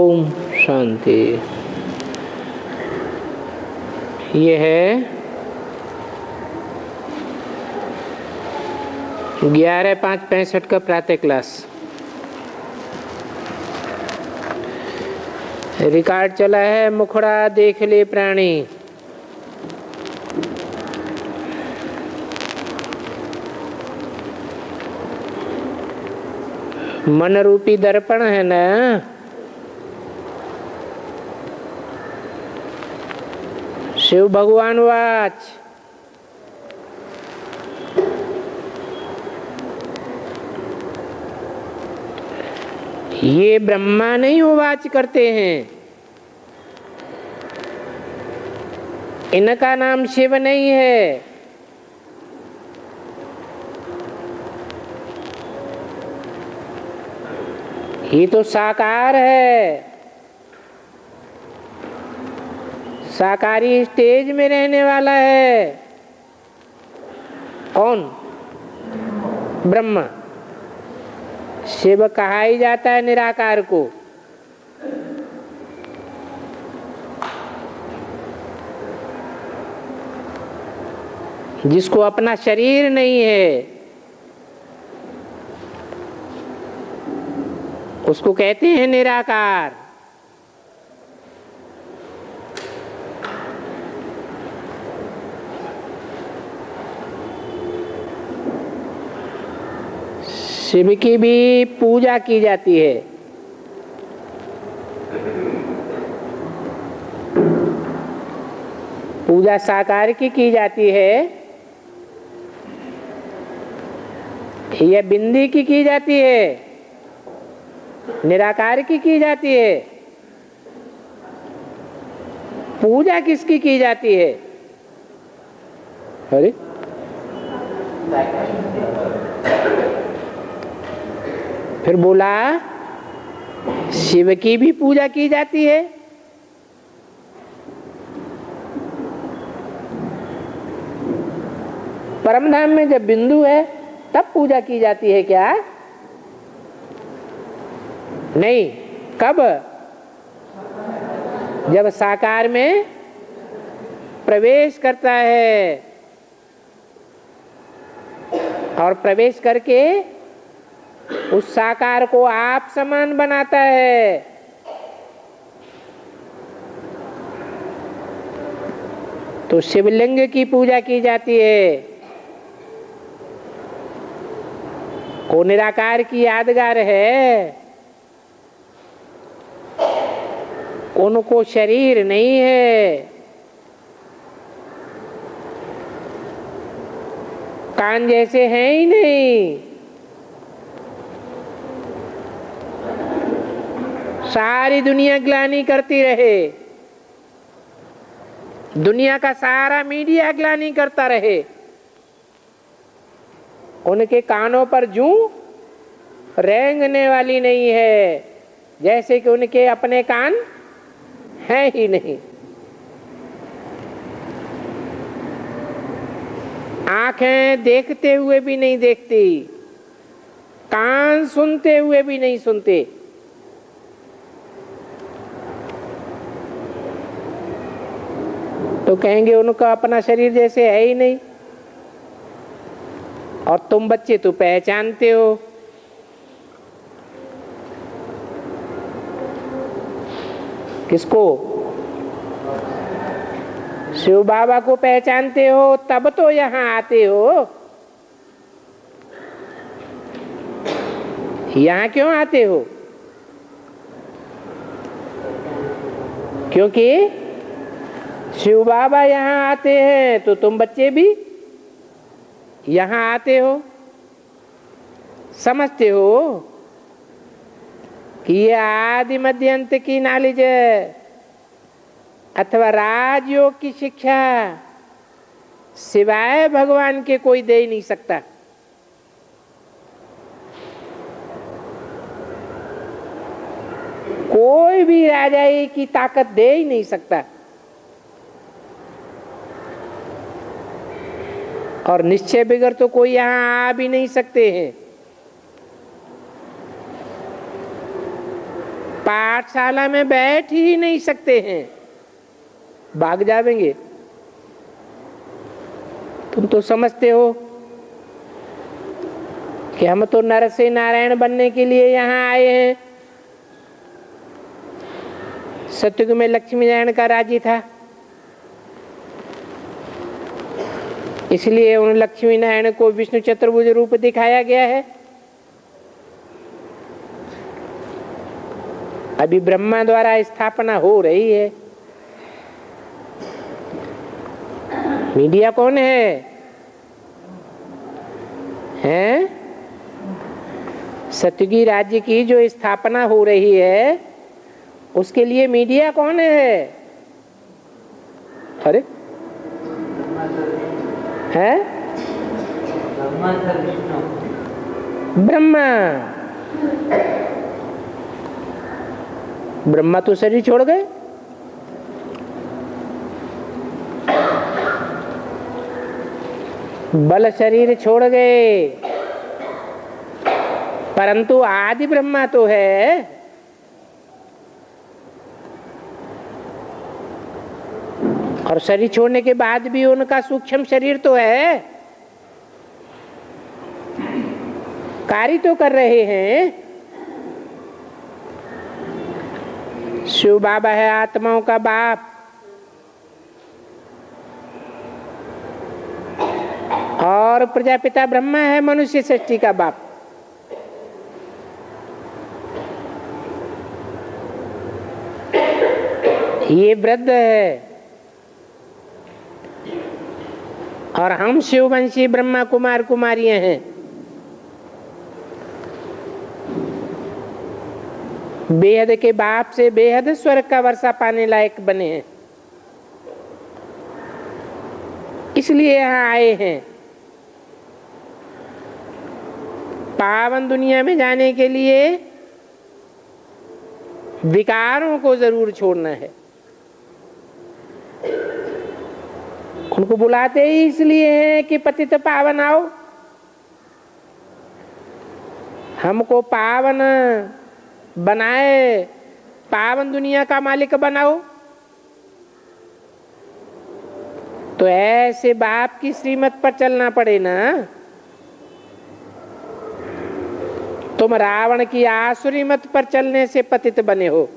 ओम शांति। ये है 11/5/65 का प्रातः क्लास। रिकॉर्ड चला है मुखड़ा देख ले प्राणी। मन रूपी दर्पण है ना, शिव भगवान वाच। ये ब्रह्मा नहीं वाच करते हैं, इनका नाम शिव नहीं है। ये तो साकार है, साकारी स्टेज में रहने वाला है। कौन? ब्रह्मा। शिव कहा ही जाता है निराकार को। जिसको अपना शरीर नहीं है उसको कहते हैं निराकार। शिव की भी पूजा की जाती है। पूजा साकार की जाती है या बिंदी की जाती है, निराकार की जाती है। पूजा किसकी की जाती है? अरे फिर बोला शिव की भी पूजा की जाती है। परमधाम में जब बिंदु है तब पूजा की जाती है क्या? नहीं। कब? जब साकार में प्रवेश करता है और प्रवेश करके उस साकार को आप समान बनाता है। तो शिवलिंग की पूजा की जाती है। वो निराकार की यादगार है, उनको शरीर नहीं है। कान जैसे हैं ही नहीं। सारी दुनिया ग्लानि करती रहे, दुनिया का सारा मीडिया ग्लानि करता रहे, उनके कानों पर जूं रेंगने वाली नहीं है, जैसे कि उनके अपने कान हैं ही नहीं। आंखें देखते हुए भी नहीं देखती, कान सुनते हुए भी नहीं सुनते। तो कहेंगे उनका अपना शरीर जैसे है ही नहीं। और तुम बच्चे तो पहचानते हो। किसको? शिव बाबा को पहचानते हो तब तो यहाँ आते हो। यहाँ क्यों आते हो? क्योंकि शिव बाबा यहाँ आते हैं तो तुम बच्चे भी यहाँ आते हो। समझते हो कि ये आदि मध्य अंत की नॉलेज है अथवा राजयोग की शिक्षा सिवाय भगवान के कोई दे ही नहीं सकता। कोई भी राजाई की ताकत दे ही नहीं सकता। और निश्चय बगैर तो कोई यहाँ आ भी नहीं सकते हैं। पाठशाला में बैठ ही नहीं सकते हैं, भाग जावेंगे। तुम तो समझते हो कि हम तो नर से नारायण बनने के लिए यहाँ आए हैं। सतयुग में लक्ष्मी नारायण का राज्य था, इसलिए उन लक्ष्मी नारायण को विष्णु चतुर्भुज रूप दिखाया गया है। अभी ब्रह्मा द्वारा स्थापना हो रही है। मीडिया कौन है? हैं? सतयुगी राज्य की जो स्थापना हो रही है उसके लिए मीडिया कौन है? अरे है ब्रह्मा। ब्रह्मा तो शरीर छोड़ गए, बल शरीर छोड़ गए, परंतु आदि ब्रह्मा तो है। और शरीर छोड़ने के बाद भी उनका सूक्ष्म शरीर तो है, कार्य तो कर रहे हैं। शिव बाबा है आत्माओं का बाप, और प्रजापिता ब्रह्मा है मनुष्य सृष्टि का बाप। ये वृद्ध है और हम शिववंशी ब्रह्मा कुमार कुमारियां हैं। बेहद के बाप से बेहद स्वर्ग का वर्षा पाने लायक बने हैं, इसलिए यहाँ आए हैं। पावन दुनिया में जाने के लिए विकारों को जरूर छोड़ना है। उनको बुलाते ही इसलिए हैं कि पतित पावन आओ, हमको पावन बनाए, पावन दुनिया का मालिक बनाओ। तो ऐसे बाप की श्रीमत पर चलना पड़े ना। तुम रावण की आसुरी मत पर चलने से पतित बने हो।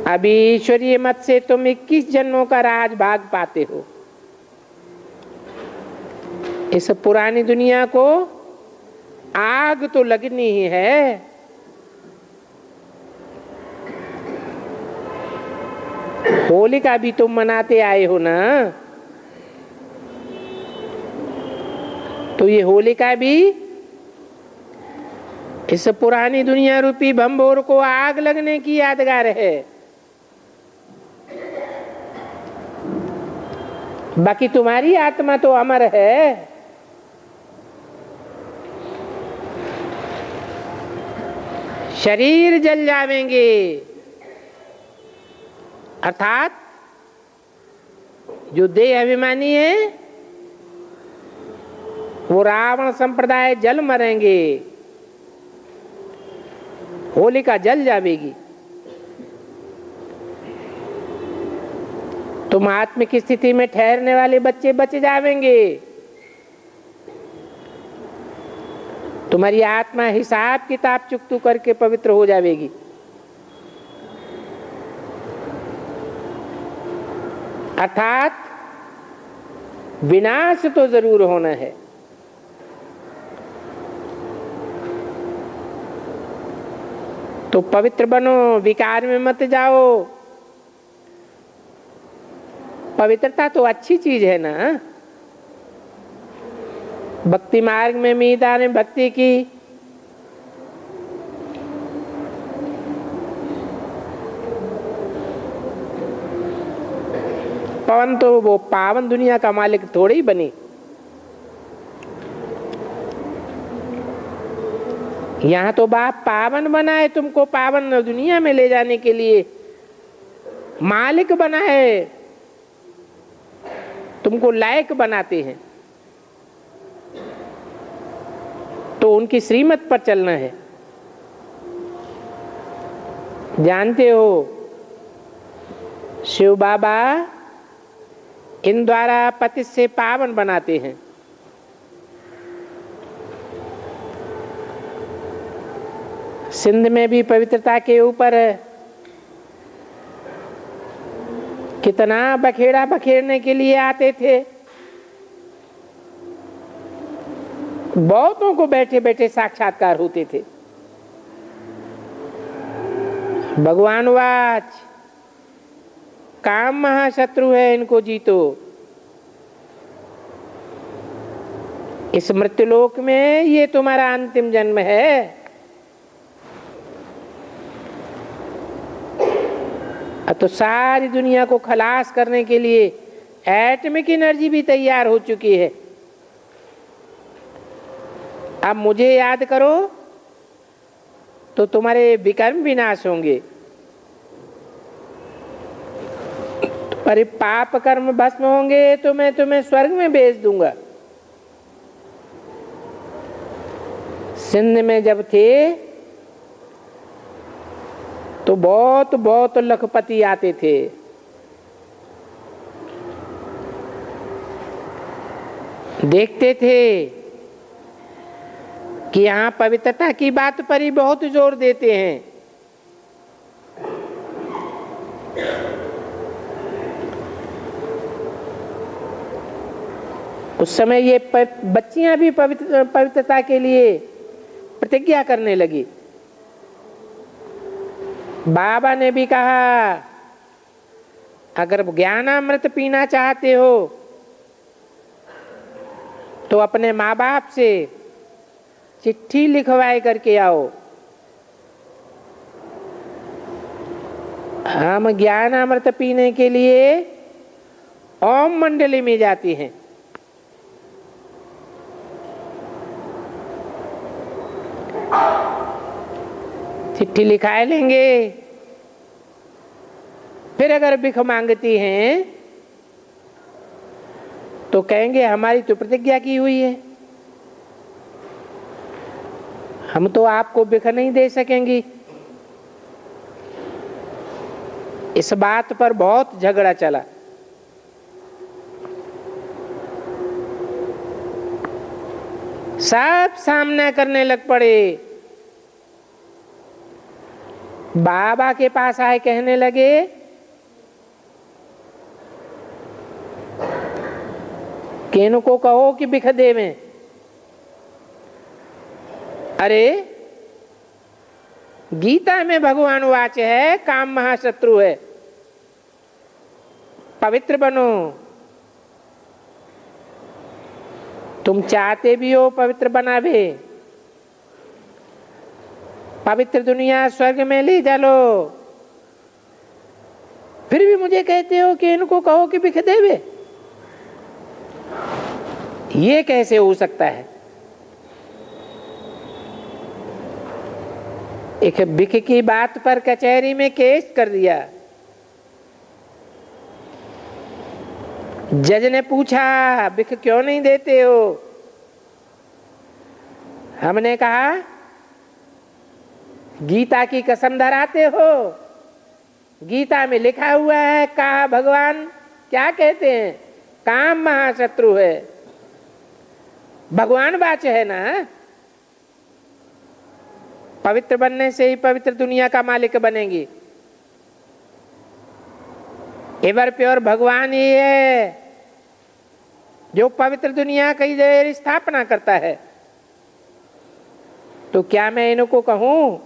अभी ईश्वरीय मत से तुम 21 जन्मों का राज भाग पाते हो। इस पुरानी दुनिया को आग तो लगनी ही है। होली का भी तुम मनाते आए हो ना, तो ये होलिका भी इस पुरानी दुनिया रूपी भंबोर को आग लगने की यादगार है। बाकी तुम्हारी आत्मा तो अमर है। शरीर जल जावेंगे, अर्थात जो देह अभिमानी है वो रावण संप्रदाय जल मरेंगे, होलिका जल जावेगी। तुम आत्मिक स्थिति में ठहरने वाले बच्चे बच जावेंगे। तुम्हारी आत्मा हिसाब किताब चुकतू करके पवित्र हो जावेगी। अर्थात विनाश तो जरूर होना है। तो पवित्र बनो, विकार में मत जाओ। पवित्रता तो अच्छी चीज है ना। भक्ति मार्ग में मीरा ने भक्ति की, पवन तो वो पावन दुनिया का मालिक थोड़ी ही बनी। यहाँ तो बाप पावन बनाए, तुमको पावन दुनिया में ले जाने के लिए मालिक बनाए, तुमको लायक बनाते हैं। तो तो उनकी श्रीमत पर चलना है। जानते हो शिव बाबा इन द्वारा पतित से पावन बनाते हैं। सिंध में भी पवित्रता के ऊपर कितना बखेड़ा बखेरने के लिए आते थे। बहुतों को बैठे बैठे साक्षात्कार होते थे। भगवान वाच काम महाशत्रु है, इनको जीतो। इस मृत्युलोक में ये तुम्हारा अंतिम जन्म है। तो सारी दुनिया को खलास करने के लिए एटॉमिक एनर्जी भी तैयार हो चुकी है। अब मुझे याद करो तो तुम्हारे विकर्म विनाश होंगे, तुम्हारे पाप कर्म भस्म होंगे, तो मैं तुम्हें स्वर्ग में भेज दूंगा। सिंध में जब थे तो बहुत बहुत लखपति आते थे। देखते थे कि यहाँ पवित्रता की बात पर ही बहुत जोर देते हैं। उस समय ये बच्चियां भी पवित्रता के लिए प्रतिज्ञा करने लगी। बाबा ने भी कहा अगर ज्ञानामृत पीना चाहते हो तो अपने माँ बाप से चिट्ठी लिखवाए करके आओ। हम ज्ञानामृत पीने के लिए ओम मंडली में जाती हैं। चिट्ठी लिखाए लेंगे, फिर अगर भिख मांगती हैं तो कहेंगे हमारी तो प्रतिज्ञा की हुई है, हम तो आपको भिख नहीं दे सकेंगी। इस बात पर बहुत झगड़ा चला। सब सामना करने लग पड़े। बाबा के पास आए, कहने लगे कि इनको कहो कि भिख देवें। अरे गीता में भगवान वाच है काम महाशत्रु है, पवित्र बनो। तुम चाहते भी हो पवित्र बनावे, पवित्र दुनिया स्वर्ग में ले चलो, फिर भी मुझे कहते हो कि इनको कहो कि भिख देवे। ये कैसे हो सकता है? एक भिख की बात पर कचहरी में केस कर दिया। जज ने पूछा भिख क्यों नहीं देते हो? हमने कहा गीता की कसम धराते हो, गीता में लिखा हुआ है, कहा भगवान क्या कहते हैं, काम महाशत्रु है। भगवान वाच है ना, पवित्र बनने से ही पवित्र दुनिया का मालिक बनेंगी। एवर प्योर भगवान ही है जो पवित्र दुनिया की स्थापना करता है। तो क्या मैं इनको कहूं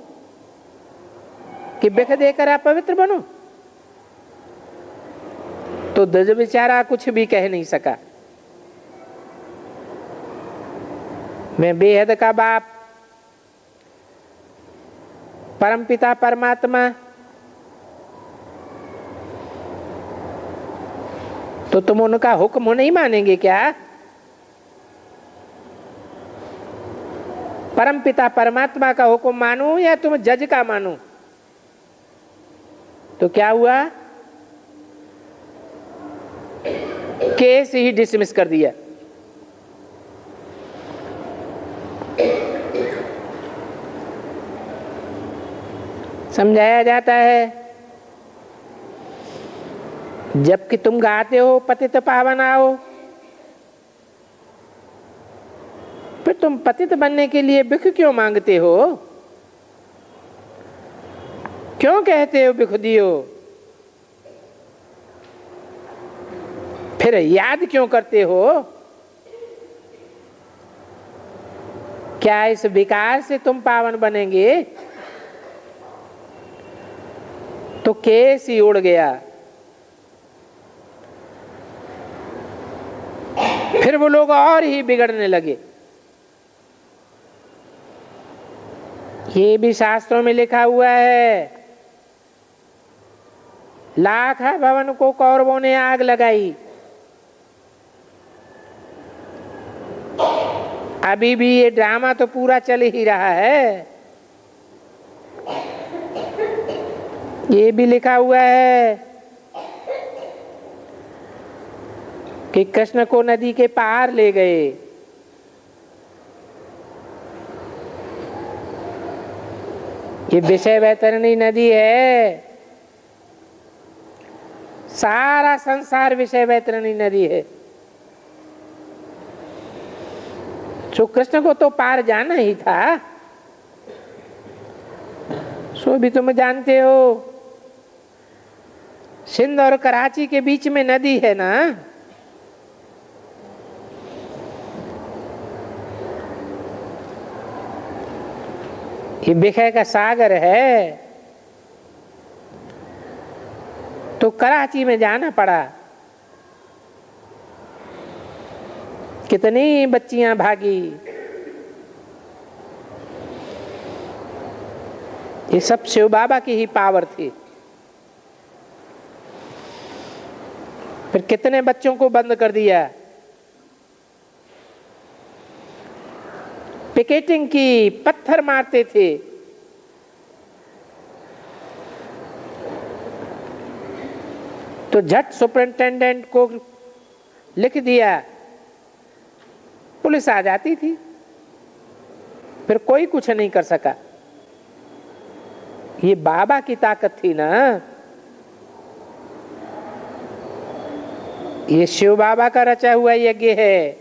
कि भिख देकर आप पवित्र बनो? तो दज बेचारा कुछ भी कह नहीं सका। मैं बेहद का बाप परमपिता परमात्मा, तो तुम उनका हुक्म नहीं मानेंगे क्या? परमपिता परमात्मा का हुक्म मानो या तुम जज का मानो? तो क्या हुआ, केस ही डिसमिस कर दिया। समझाया जाता है। जबकि तुम गाते हो पतित पावन आओ, फिर तुम पतित बनने के लिए भिख क्यों मांगते हो? क्यों कहते हो भिख दियो? फिर याद क्यों करते हो? क्या इस विकार से तुम पावन बनेंगे? तो केस ही उड़ गया। फिर वो लोग और ही बिगड़ने लगे। ये भी शास्त्रों में लिखा हुआ है, लाख भवन को कौरवों ने आग लगाई। अभी भी ये ड्रामा तो पूरा चल ही रहा है। ये भी लिखा हुआ है कि कृष्ण को नदी के पार ले गए। ये विषय वैतरणी नदी है, सारा संसार विषय वैतरणी नदी है। सो कृष्ण को तो पार जाना ही था। सो भी तुम जानते हो, सिंध और कराची के बीच में नदी है ना। ये विषय का सागर है, तो कराची में जाना पड़ा। कितनी बच्चियां भागी। ये सब शिव बाबा की ही पावर थी। फिर कितने बच्चों को बंद कर दिया। पिकेटिंग की, पत्थर मारते थे। तो झट सुपरिंटेंडेंट को लिख दिया, पुलिस आ जाती थी। फिर कोई कुछ नहीं कर सका। ये बाबा की ताकत थी ना। ये शिव बाबा का रचा हुआ यज्ञ है।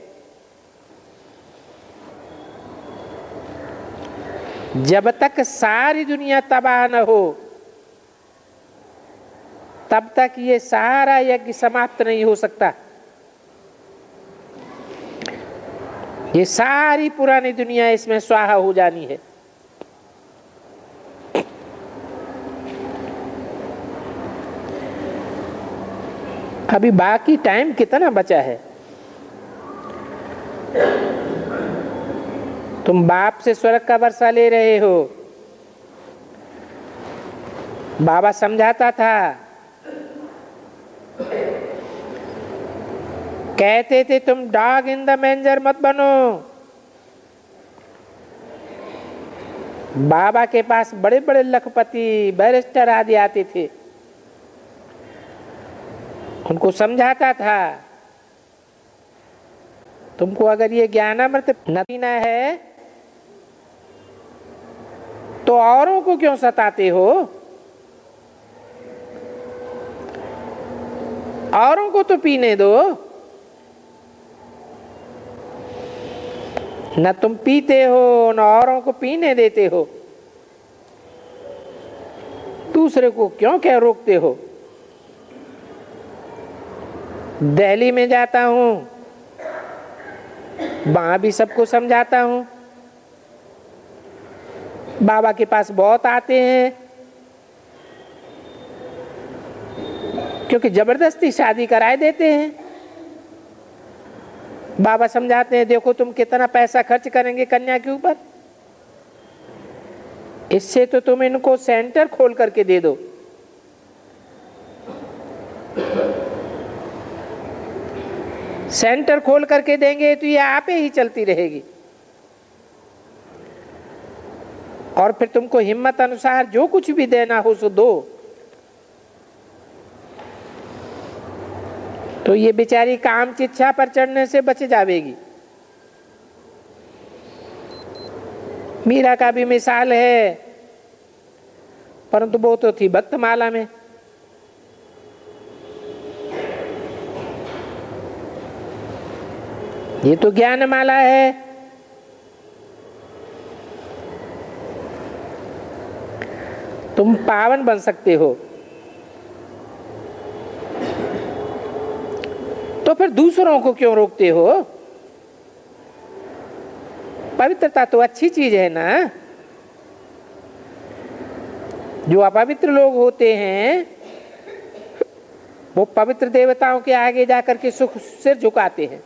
जब तक सारी दुनिया तबाह न हो, तब तक ये सारा यज्ञ समाप्त नहीं हो सकता। ये सारी पुरानी दुनिया इसमें स्वाहा हो जानी है। अभी बाकी टाइम कितना बचा है? तुम बाप से स्वर्ग का वर्षा ले रहे हो। बाबा समझाता था, कहते थे तुम डॉग इन द मैंजर मत बनो। बाबा के पास बड़े बड़े लखपति, बैरिस्टर आदि आते थे। उनको समझाता था, तुमको अगर ये ज्ञानामृत न पीना है तो औरों को क्यों सताते हो? औरों को तो पीने दो। न तुम पीते हो, न औरों को पीने देते हो। दूसरे को क्यों क्या रोकते हो? दिल्ली में जाता हूं, वहां भी सबको समझाता हूं। बाबा के पास बहुत आते हैं, क्योंकि जबरदस्ती शादी कराए देते हैं। बाबा समझाते हैं, देखो तुम कितना पैसा खर्च करेंगे कन्या के ऊपर, इससे तो तुम इनको सेंटर खोल करके दे दो। सेंटर खोल करके देंगे तो ये आपे ही चलती रहेगी। और फिर तुमको हिम्मत अनुसार जो कुछ भी देना हो सो दो। तो ये बेचारी काम चिच्छा पर चढ़ने से बच जावेगी। मीरा का भी मिसाल है। परंतु वो तो थी भक्त माला में। ये तो ज्ञान माला है। तुम पावन बन सकते हो, तो फिर दूसरों को क्यों रोकते हो? पवित्रता तो अच्छी चीज है ना। जो अपवित्र लोग होते हैं वो पवित्र देवताओं के आगे जाकर के सुख सिर झुकाते हैं।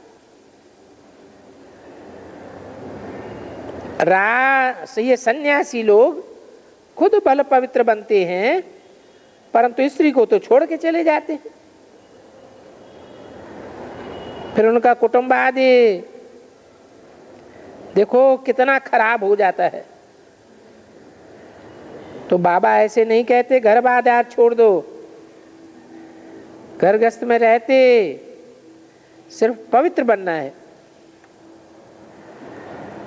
ये सन्यासी लोग खुद बल पवित्र बनते हैं, परंतु स्त्री को तो छोड़ के चले जाते हैं। फिर उनका कुटुंब आदि देखो कितना खराब हो जाता है। तो बाबा ऐसे नहीं कहते घर बार छोड़ दो, घर गृहस्थ में रहते सिर्फ पवित्र बनना है।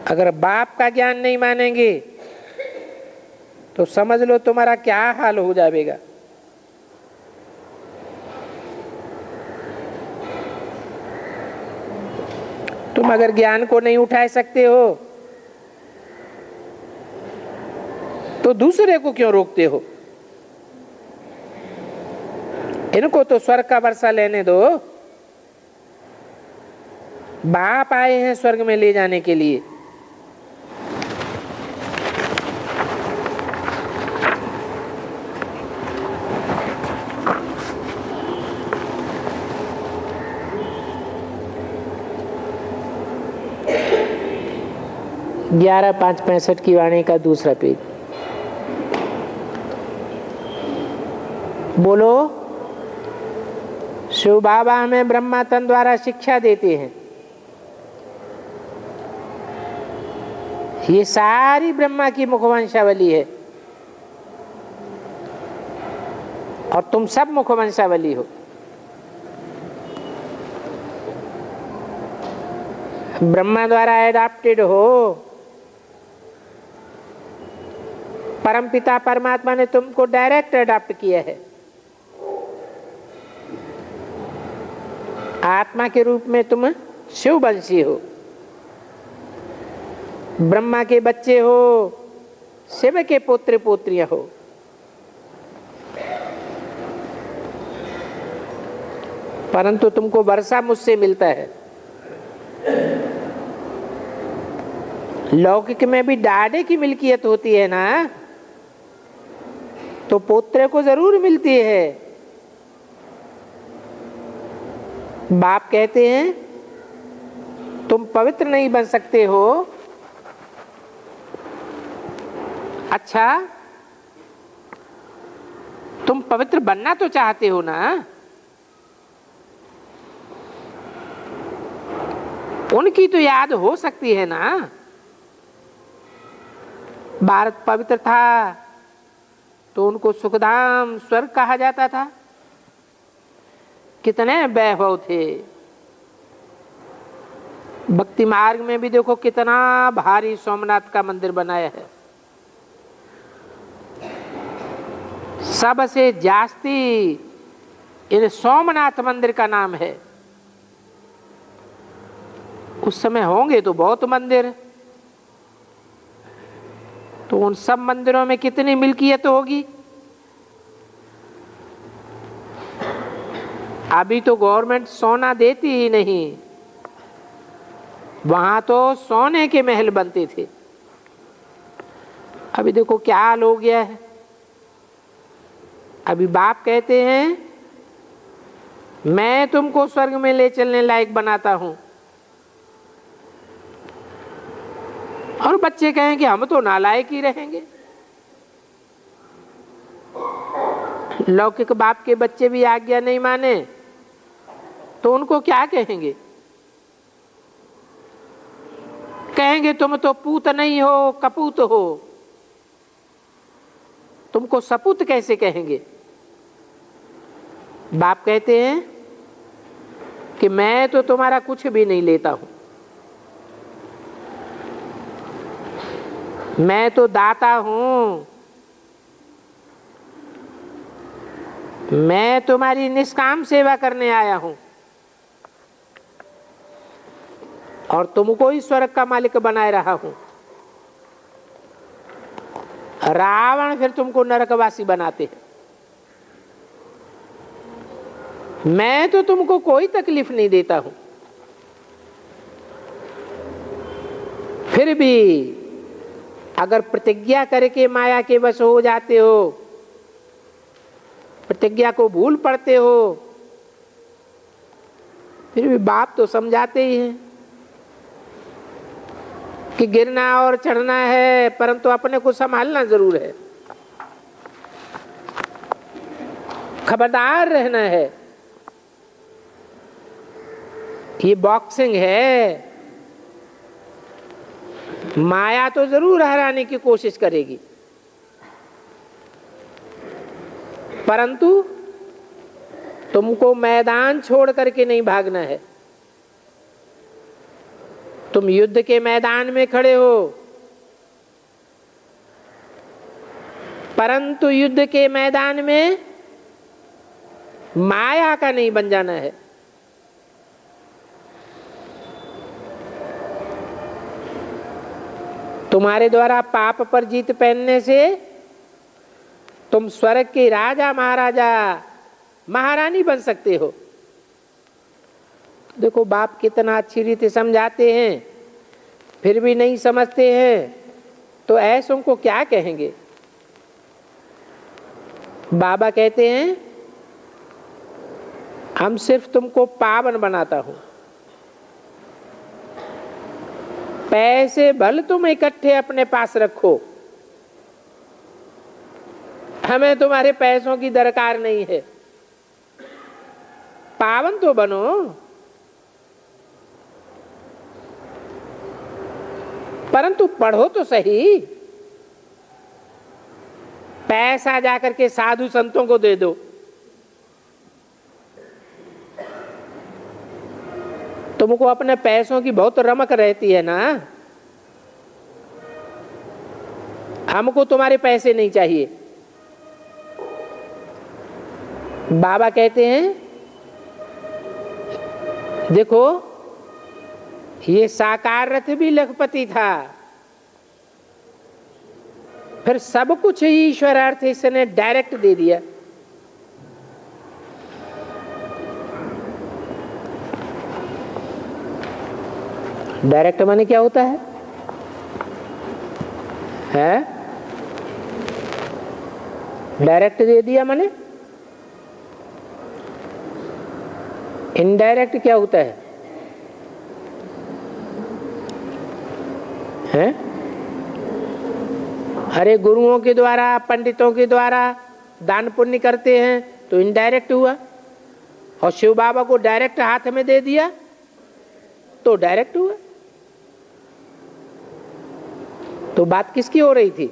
अगर बाप का ज्ञान नहीं मानेंगे तो समझ लो तुम्हारा क्या हाल हो जाएगा। तुम अगर ज्ञान को नहीं उठा सकते हो तो दूसरे को क्यों रोकते हो? इनको तो स्वर्ग का वर्षा लेने दो। बाप आए हैं स्वर्ग में ले जाने के लिए। ग्यारह 565 की वाणी का दूसरा पेज। बोलो। शिव बाबा हमें ब्रह्मा तन द्वारा शिक्षा देते हैं। ये सारी ब्रह्मा की मुखवंशावली है और तुम सब मुखवंशावली हो। ब्रह्मा द्वारा एडॉप्टेड हो। परमपिता परमात्मा ने तुमको डायरेक्ट अडॉप्ट किया है। आत्मा के रूप में तुम शिववंशी हो, ब्रह्मा के बच्चे हो, शिव के पुत्र पुत्रियां हो। परंतु तुमको वर्षा मुझसे मिलता है। लौकिक में भी डाढ़े की मिल्कियत होती है ना, तो पोत्रे को जरूर मिलती है। बाप कहते हैं तुम पवित्र नहीं बन सकते हो। अच्छा, तुम पवित्र बनना तो चाहते हो ना? उनकी तो याद हो सकती है ना। भारत पवित्र था तो उनको सुखधाम स्वर्ग कहा जाता था। कितने वैभव थे। भक्ति मार्ग में भी देखो कितना भारी सोमनाथ का मंदिर बनाया है। सबसे जास्ती इन सोमनाथ मंदिर का नाम है। उस समय होंगे तो बहुत मंदिर, तो उन सब मंदिरों में कितनी मिल्कियत होगी? अभी तो गवर्नमेंट सोना देती ही नहीं। वहां तो सोने के महल बनते थे। अभी देखो क्या हाल हो गया है। अभी बाप कहते हैं मैं तुमको स्वर्ग में ले चलने लायक बनाता हूं, और बच्चे कहें कि हम तो नालायक ही रहेंगे। लौकिक बाप के बच्चे भी आज्ञा नहीं माने तो उनको क्या कहेंगे? कहेंगे तुम तो पूत नहीं हो, कपूत हो। तुमको सपूत कैसे कहेंगे? बाप कहते हैं कि मैं तो तुम्हारा कुछ भी नहीं लेता हूं। मैं तो दाता हूं। मैं तुम्हारी निष्काम सेवा करने आया हूं और तुमको ही स्वर्ग का मालिक बनाए रहा हूं। रावण फिर तुमको नरकवासी बनाते हैं। मैं तो तुमको कोई तकलीफ नहीं देता हूं, फिर भी अगर प्रतिज्ञा करके माया के वश हो जाते हो, प्रतिज्ञा को भूल पड़ते हो, फिर भी बाप तो समझाते ही हैं कि गिरना और चढ़ना है, परंतु अपने को संभालना जरूर है, खबरदार रहना है। ये बॉक्सिंग है, माया तो जरूर हराने की कोशिश करेगी, परंतु तुमको मैदान छोड़ करके नहीं भागना है। तुम युद्ध के मैदान में खड़े हो, परंतु युद्ध के मैदान में माया का नहीं बन जाना है। तुम्हारे द्वारा पाप पर जीत पहनने से तुम स्वर्ग के राजा महाराजा महारानी बन सकते हो। देखो बाप कितना अच्छी रीति समझाते हैं, फिर भी नहीं समझते हैं, तो ऐसों को क्या कहेंगे। बाबा कहते हैं हम सिर्फ तुमको पावन बनाता हूं, पैसे भल तुम इकट्ठे अपने पास रखो, हमें तुम्हारे पैसों की दरकार नहीं है, पावन तो बनो। परंतु पढ़ो तो सही, पैसा जाकर के साधु संतों को दे दो, तुमको अपने पैसों की बहुत रमक रहती है ना। हमको तुम्हारे पैसे नहीं चाहिए। बाबा कहते हैं देखो ये साकार रथ भी लखपति था, फिर सब कुछ ईश्वर अर्थ इसने डायरेक्ट दे दिया। डायरेक्ट माने क्या होता है? डायरेक्ट दे दिया माने? इनडायरेक्ट क्या होता है? अरे गुरुओं के द्वारा पंडितों के द्वारा दान पुण्य करते हैं तो इनडायरेक्ट हुआ, और शिव बाबा को डायरेक्ट हाथ में दे दिया तो डायरेक्ट हुआ। तो बात किसकी हो रही थी?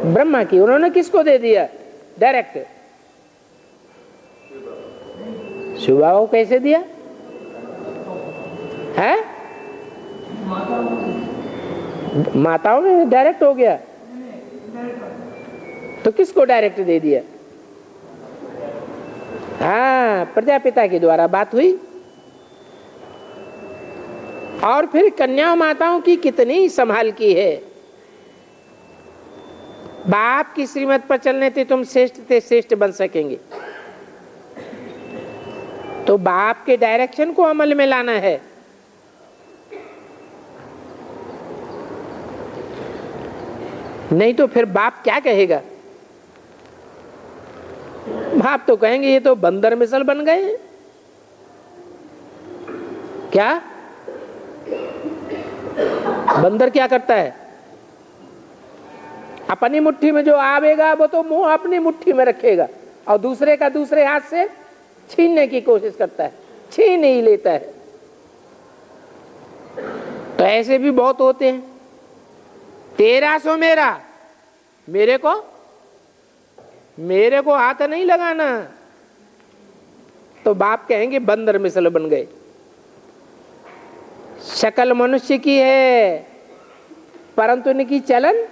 ब्रह्मा की। उन्होंने किसको दे दिया डायरेक्ट? शिव बाबा को कैसे दिया? माताओं ने डायरेक्ट हो गया, तो किसको डायरेक्ट दे दिया? प्रजापिता के द्वारा बात हुई। और फिर कन्या माताओं की कितनी संभाल की है। बाप की श्रीमत पर चलने से तुम श्रेष्ठ से श्रेष्ठ बन सकेंगे, तो बाप के डायरेक्शन को अमल में लाना है। नहीं तो फिर बाप क्या कहेगा? बाप तो कहेंगे ये तो बंदर मिसल बन गए हैं। क्या बंदर क्या करता है? अपनी मुट्ठी में जो आवेगा वो तो मुंह अपनी मुट्ठी में रखेगा और दूसरे का दूसरे हाथ से छीनने की कोशिश करता है, छीन ही लेता है। तो ऐसे भी बहुत होते हैं। तेरा सो मेरा, मेरे को हाथ नहीं लगाना, तो बाप कहेंगे बंदर मिसल बन गए। शक्ल मनुष्य की है परंतु इनकी चलन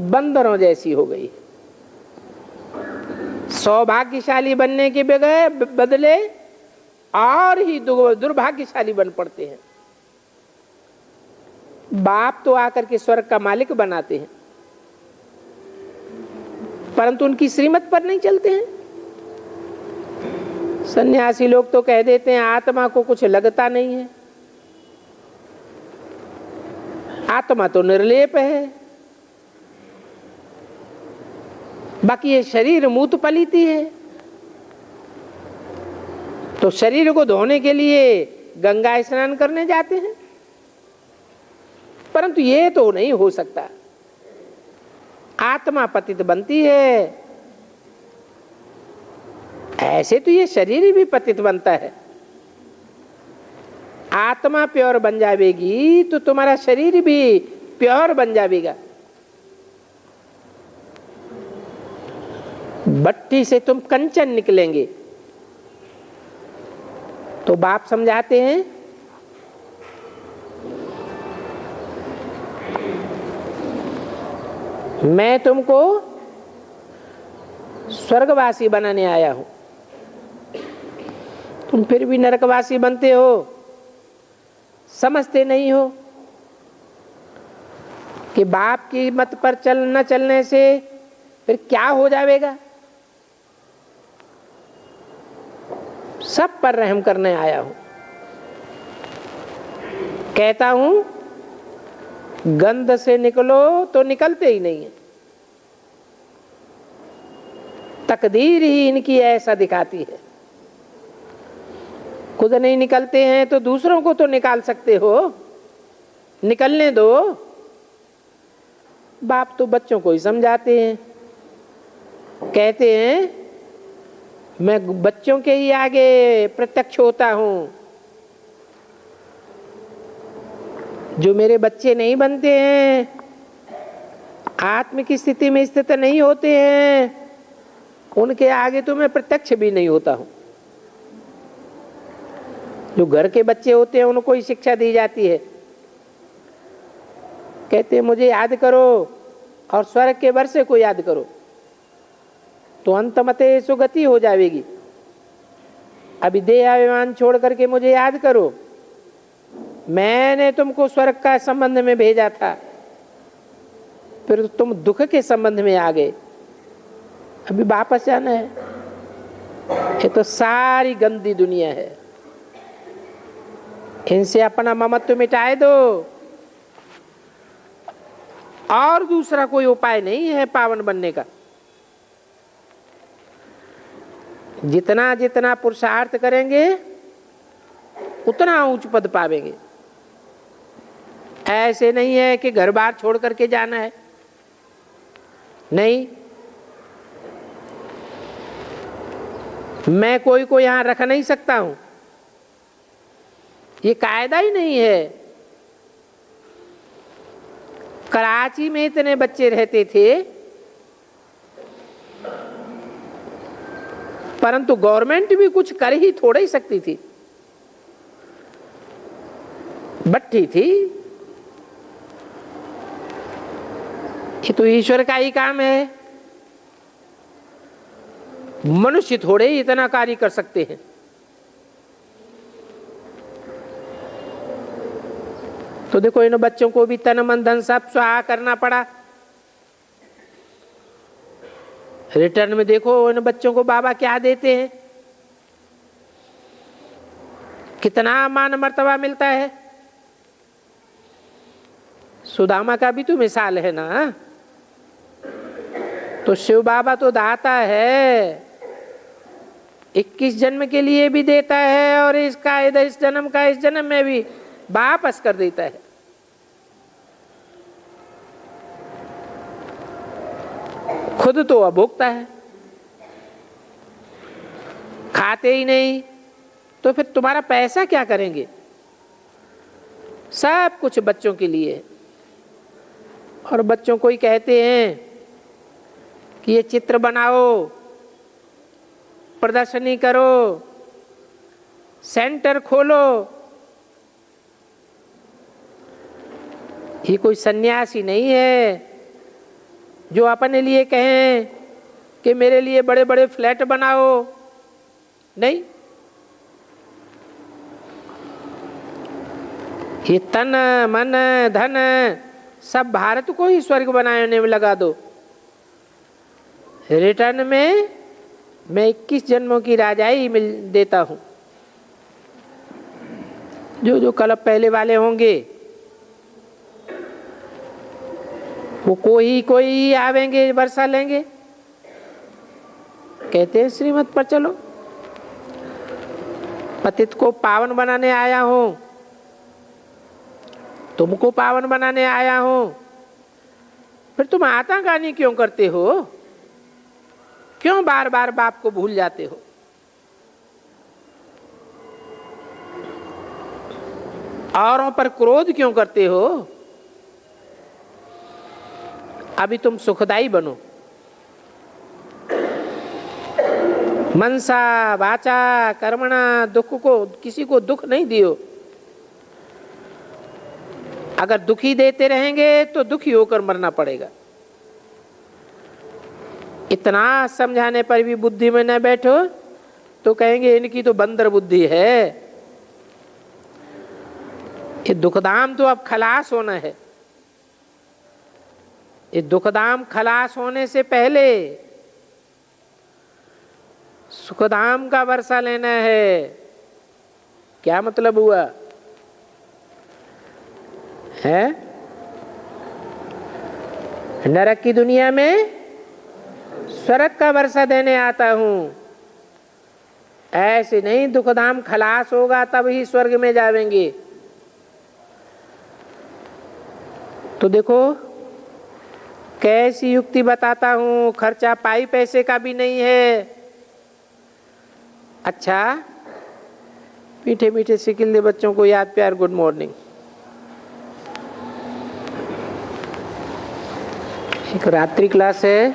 बंदरों जैसी हो गई। सौभाग्यशाली बनने के बदले और ही दुर्भाग्यशाली बन पड़ते हैं। बाप तो आकर के स्वर्ग का मालिक बनाते हैं, परंतु उनकी श्रीमत पर नहीं चलते हैं। सन्यासी लोग तो कह देते हैं आत्मा को कुछ लगता नहीं है, आत्मा तो निर्लेप है, बाकी ये शरीर मूत पलीती है। तो शरीर को धोने के लिए गंगा स्नान करने जाते हैं, परंतु ये तो नहीं हो सकता। आत्मा पतित बनती है, ऐसे तो ये शरीर भी पतित बनता है। आत्मा प्योर बन जाएगी तो तुम्हारा शरीर भी प्योर बन जाएगा। भट्टी से तुम कंचन निकलेंगे। तो बाप समझाते हैं मैं तुमको स्वर्गवासी बनाने आया हूं, तुम फिर भी नरकवासी बनते हो, समझते नहीं हो कि बाप की मत पर न चलने से फिर क्या हो जाएगा। सब पर रहम करने आया हूं। कहता हूं गंध से निकलो तो निकलते ही नहीं है। तकदीर ही इनकी ऐसा दिखाती है। खुद नहीं निकलते हैं तो दूसरों को तो निकाल सकते हो, निकलने दो। बाप तो बच्चों को ही समझाते हैं, कहते हैं मैं बच्चों के ही आगे प्रत्यक्ष होता हूं। जो मेरे बच्चे नहीं बनते हैं, आत्म की स्थिति में स्थित नहीं होते हैं, उनके आगे तो मैं प्रत्यक्ष भी नहीं होता हूं। जो घर के बच्चे होते हैं उनको ही शिक्षा दी जाती है। कहते हैं मुझे याद करो और स्वर्ग के वर्षे को याद करो तो अंतमते सुगति हो जाएगी। अभी देह अभिमान छोड़ करके मुझे याद करो, मैंने तुमको स्वर्ग का संबंध में भेजा था, फिर तुम दुख के संबंध में आ गए, अभी वापस जाना है। ये तो सारी गंदी दुनिया है, इनसे अपना ममत्व मिटाए दो। और दूसरा कोई उपाय नहीं है पावन बनने का। जितना जितना पुरुषार्थ करेंगे उतना ऊंच पद पावेंगे। ऐसे नहीं है कि घर बार छोड़ करके जाना है, नहीं। मैं कोई को यहां रख नहीं सकता हूं, ये कायदा ही नहीं है। कराची में इतने बच्चे रहते थे, परंतु गवर्नमेंट भी कुछ कर ही थोड़ा ही सकती थी। भट्टी थी, ये तो ईश्वर का ही काम है। मनुष्य थोड़े ही इतना कार्य कर सकते हैं। तो देखो इन बच्चों को भी तन मन धन सब स्वाहा करना पड़ा। रिटर्न में देखो इन बच्चों को बाबा क्या देते हैं, कितना मान मर्तबा मिलता है। सुदामा का भी तो मिसाल है ना। तो शिव बाबा तो दाता है, 21 जन्म के लिए भी देता है और इसका इस जन्म का इस जन्म में भी वापस कर देता है। खुद तो अभोक्ता है, खाते ही नहीं, तो फिर तुम्हारा पैसा क्या करेंगे। सब कुछ बच्चों के लिए है। और बच्चों को ही कहते हैं कि ये चित्र बनाओ, प्रदर्शनी करो, सेंटर खोलो। ये कोई सन्यासी नहीं है जो अपने लिए कहें कि मेरे लिए बड़े बड़े फ्लैट बनाओ, नहीं। ये तन मन धन सब भारत को ही स्वर्ग बनाने में लगा दो, रिटर्न में मैं 21 जन्मों की राजाई मिल देता हूं। जो जो कल्प पहले वाले होंगे वो कोई आवेंगे, वर्षा लेंगे, कहते हैं श्रीमत पर चलो। पतित को पावन बनाने आया हूं, तुमको पावन बनाने आया हूं, फिर तुम आतांकानी क्यों करते हो? क्यों बार बार बाप को भूल जाते हो? औरों पर क्रोध क्यों करते हो? अभी तुम सुखदाई बनो, मनसा वाचा कर्मणा दुख को, किसी को दुख नहीं दियो। अगर दुखी देते रहेंगे तो दुखी होकर मरना पड़ेगा। इतना समझाने पर भी बुद्धि में न बैठो तो कहेंगे इनकी तो बंदर बुद्धि है। ये दुखदाम तो अब खलास होना है। ये दुखदाम खलास होने से पहले सुखदाम का वर्षा लेना है। क्या मतलब हुआ है? नरक की दुनिया में स्वर्ग का वर्षा देने आता हूं। ऐसे नहीं, दुखदाम खलास होगा तब ही स्वर्ग में जावेंगे। तो देखो कैसी युक्ति बताता हूं, खर्चा पाई पैसे का भी नहीं है। अच्छा, मीठे मीठे सिकिल दे बच्चों को याद प्यार गुड मॉर्निंग। एक रात्रि क्लास है,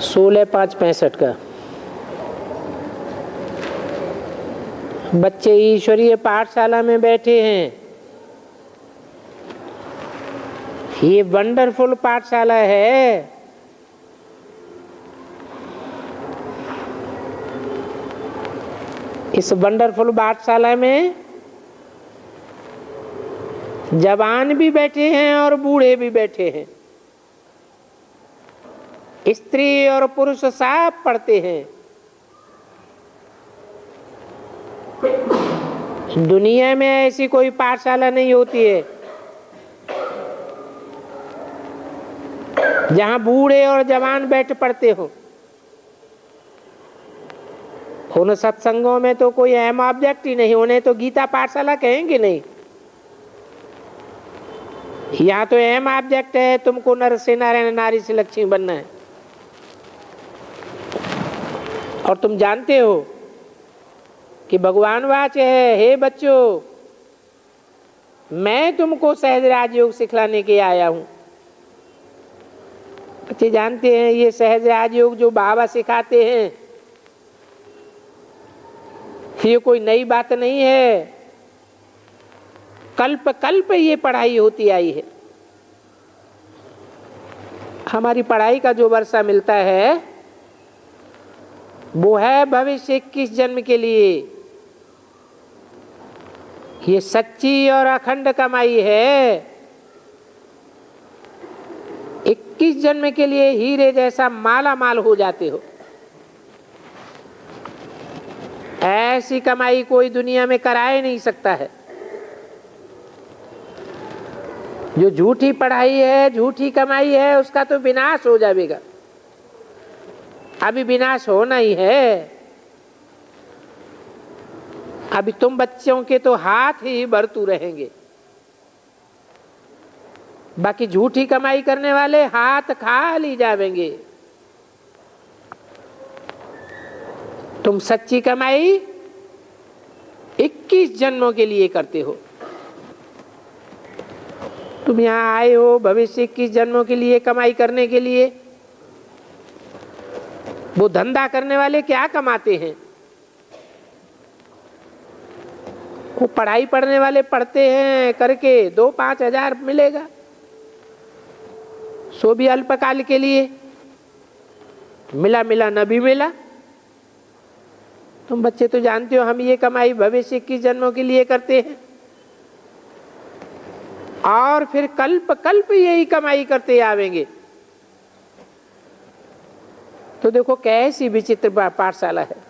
सोलह 5/65 का। बच्चे ईश्वरीय पाठशाला में बैठे हैं। ये वंडरफुल पाठशाला है। इस वंडरफुल पाठशाला में जवान भी बैठे हैं और बूढ़े भी बैठे हैं। स्त्री और पुरुष सब पढ़ते हैं। दुनिया में ऐसी कोई पाठशाला नहीं होती है जहां बूढ़े और जवान बैठ पढ़ते हो। उन सत्संगों में तो कोई अहम ऑब्जेक्ट ही नहीं, उन्हें तो गीता पाठशाला कहेंगे नहीं। यहाँ तो अहम ऑब्जेक्ट है, तुमको नर से नारायण नारी से लक्ष्मी बनना है। और तुम जानते हो कि भगवान वाच है, हे बच्चों मैं तुमको सहज राजयोग सिखलाने के आया हूं। बच्चे जानते हैं ये सहज राजयोग जो बाबा सिखाते हैं ये कोई नई बात नहीं है। कल्प कल्प ये पढ़ाई होती आई है। हमारी पढ़ाई का जो वर्षा मिलता है वो है भविष्य 21 जन्म के लिए। ये सच्ची और अखंड कमाई है। 21 जन्म के लिए हीरे जैसा माला माल हो जाते हो। ऐसी कमाई कोई दुनिया में करा ही नहीं सकता है। जो झूठी पढ़ाई है, झूठी कमाई है, उसका तो विनाश हो जाएगा। अभी विनाश होना ही है। अभी तुम बच्चों के तो हाथ ही भरतू रहेंगे, बाकी झूठी कमाई करने वाले हाथ खाली जावेंगे। तुम सच्ची कमाई 21 जन्मों के लिए करते हो। तुम यहाँ आए हो भविष्य 21 जन्मों के लिए कमाई करने के लिए। वो धंधा करने वाले क्या कमाते हैं? वो पढ़ाई पढ़ने वाले पढ़ते हैं करके 2-5 हजार मिलेगा, सो भी अल्पकाल के लिए, मिला मिला न भी मिला। तुम बच्चे तो जानते हो हम ये कमाई भविष्य 21 जन्मों के लिए करते हैं और फिर कल्प कल्प यही कमाई करते आवेंगे। तो देखो कैसी विचित्र पाठशाला है,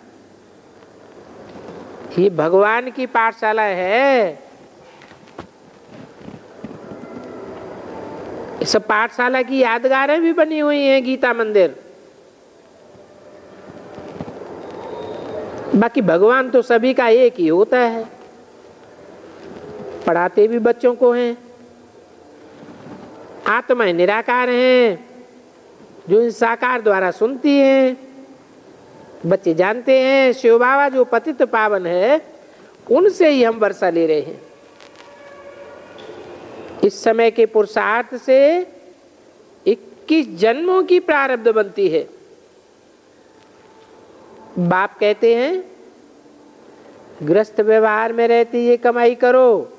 ये भगवान की पाठशाला है। इस पाठशाला की यादगारें भी बनी हुई हैं गीता मंदिर। बाकी भगवान तो सभी का एक ही होता है, पढ़ाते भी बच्चों को हैं। आत्माएं निराकार हैं जो इन साकार द्वारा सुनती हैं। बच्चे जानते हैं शिव बाबा जो पतित पावन है उनसे ही हम वर्षा ले रहे हैं। इस समय के पुरुषार्थ से 21 जन्मों की प्रारब्ध बनती है। बाप कहते हैं गृहस्थ व्यवहार में रहते ये कमाई करो।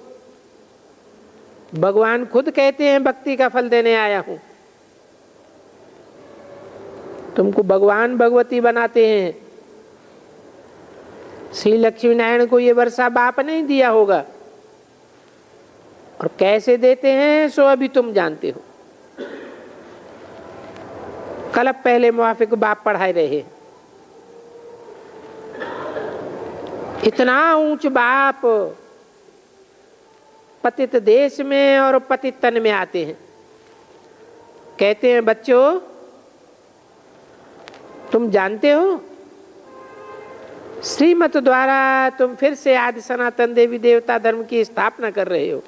भगवान खुद कहते हैं भक्ति का फल देने आया हूं। तुमको भगवान भगवती बनाते हैं। श्री लक्ष्मी नारायण को ये वर्षा बाप नहीं दिया होगा, और कैसे देते हैं सो अभी तुम जानते हो। कल पहले मुआफिक बाप पढ़ाए रहे, इतना ऊंच बाप पतित देश में और पतित तन में आते हैं। कहते हैं बच्चों तुम जानते हो श्रीमत द्वारा तुम फिर से आदि सनातन देवी देवता धर्म की स्थापना कर रहे हो।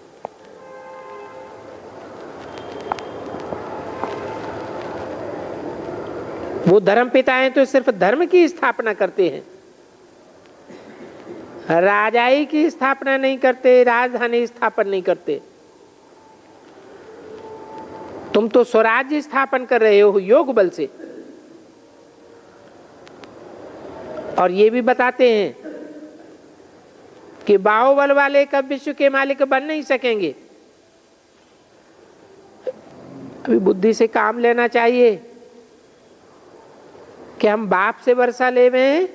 वो धर्म पिता हैं तो सिर्फ धर्म की स्थापना करते हैं, राजाई की स्थापना नहीं करते, राजधानी स्थापन नहीं करते। तुम तो स्वराज्य स्थापन कर रहे हो योग बल से। और ये भी बताते हैं कि बाहुबल वाले कब विश्व के मालिक बन नहीं सकेंगे। अभी बुद्धि से काम लेना चाहिए कि हम बाप से वर्षा ले में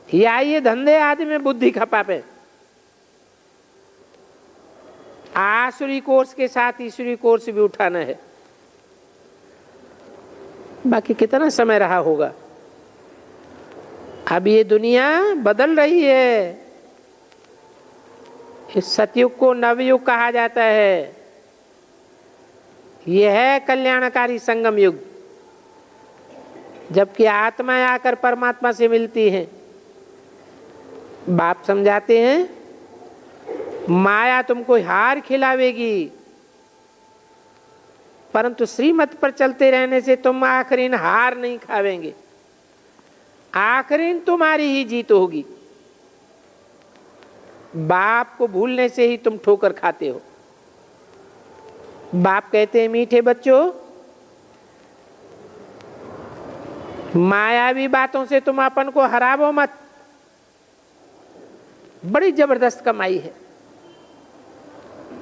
या ये धंधे आदि में बुद्धि खपापे। आसुरी कोर्स के साथ ईश्वरी कोर्स भी उठाना है। बाकी कितना समय रहा होगा। अब ये दुनिया बदल रही है। इस सतयुग को नवयुग कहा जाता है। यह है कल्याणकारी संगम युग, जबकि आत्माएं आकर परमात्मा से मिलती हैं। बाप समझाते हैं माया तुमको हार खिलावेगी, परंतु श्रीमत पर चलते रहने से तुम आखिरीन हार नहीं खावेंगे, आखिरीन तुम्हारी ही जीत होगी। बाप को भूलने से ही तुम ठोकर खाते हो। बाप कहते हैं मीठे बच्चों मायावी बातों से तुम अपन को हरावो मत। बड़ी जबरदस्त कमाई है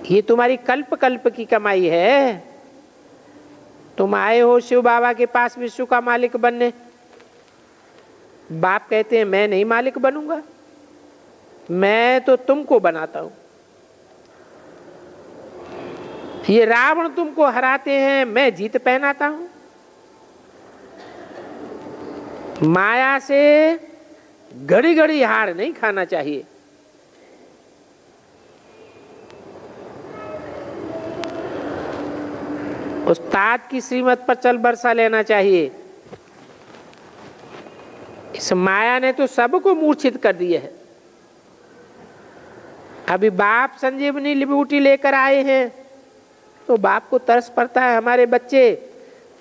ये, तुम्हारी कल्प कल्प की कमाई है। तुम आए हो शिव बाबा के पास विश्व का मालिक बनने। बाप कहते हैं मैं नहीं मालिक बनूंगा, मैं तो तुमको बनाता हूं। ये रावण तुमको हराते हैं, मैं जीत पहनाता हूं। माया से घड़ी घड़ी हार नहीं खाना चाहिए। उस्ताद की श्रीमत पर चल वर्षा लेना चाहिए। इस माया ने तो सबको मूर्छित कर दिया है। अभी बाप संजीवनी लिबूटी लेकर आए हैं तो बाप को तरस पड़ता है हमारे बच्चे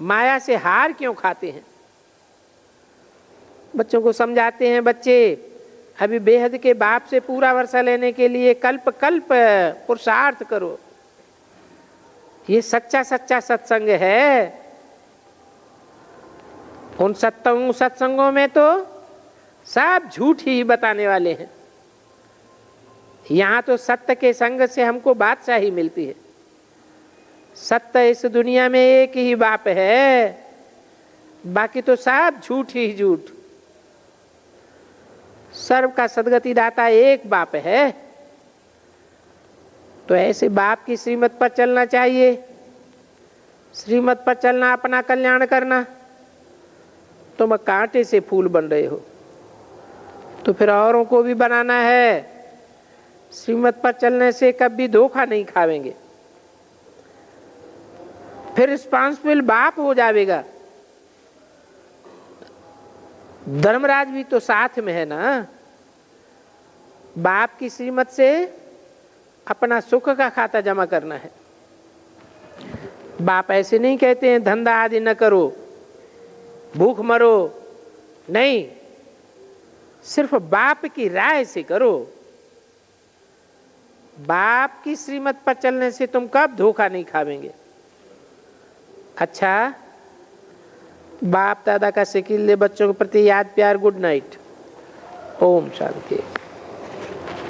माया से हार क्यों खाते हैं। बच्चों को समझाते हैं बच्चे अभी बेहद के बाप से पूरा वर्षा लेने के लिए कल्प कल्प पुरुषार्थ करो। ये सच्चा सच्चा सत्संग है। उन सत्संगों में तो सब झूठ ही बताने वाले हैं। यहां तो सत्य के संग से हमको बादशाही मिलती है। सत्य इस दुनिया में एक ही बाप है, बाकी तो सब झूठ ही झूठ। सर्व का सदगति दाता एक बाप है। तो ऐसे बाप की श्रीमत पर चलना चाहिए। श्रीमत पर चलना, अपना कल्याण करना। तुम कांटे से फूल बन रहे हो तो फिर औरों को भी बनाना है। श्रीमत पर चलने से कभी धोखा नहीं खावेंगे, फिर रिस्पांसिबल बाप हो जाएगा। धर्मराज भी तो साथ में है ना। बाप की श्रीमत से अपना सुख का खाता जमा करना है। बाप ऐसे नहीं कहते हैं धंधा आदि न करो, भूख मरो, नहीं, सिर्फ बाप की राय से करो। बाप की श्रीमत पर चलने से तुम कब धोखा नहीं खावेंगे। अच्छा, बाप दादा का सिकिल्ले बच्चों के प्रति याद प्यार, गुड नाइट, ओम शांति।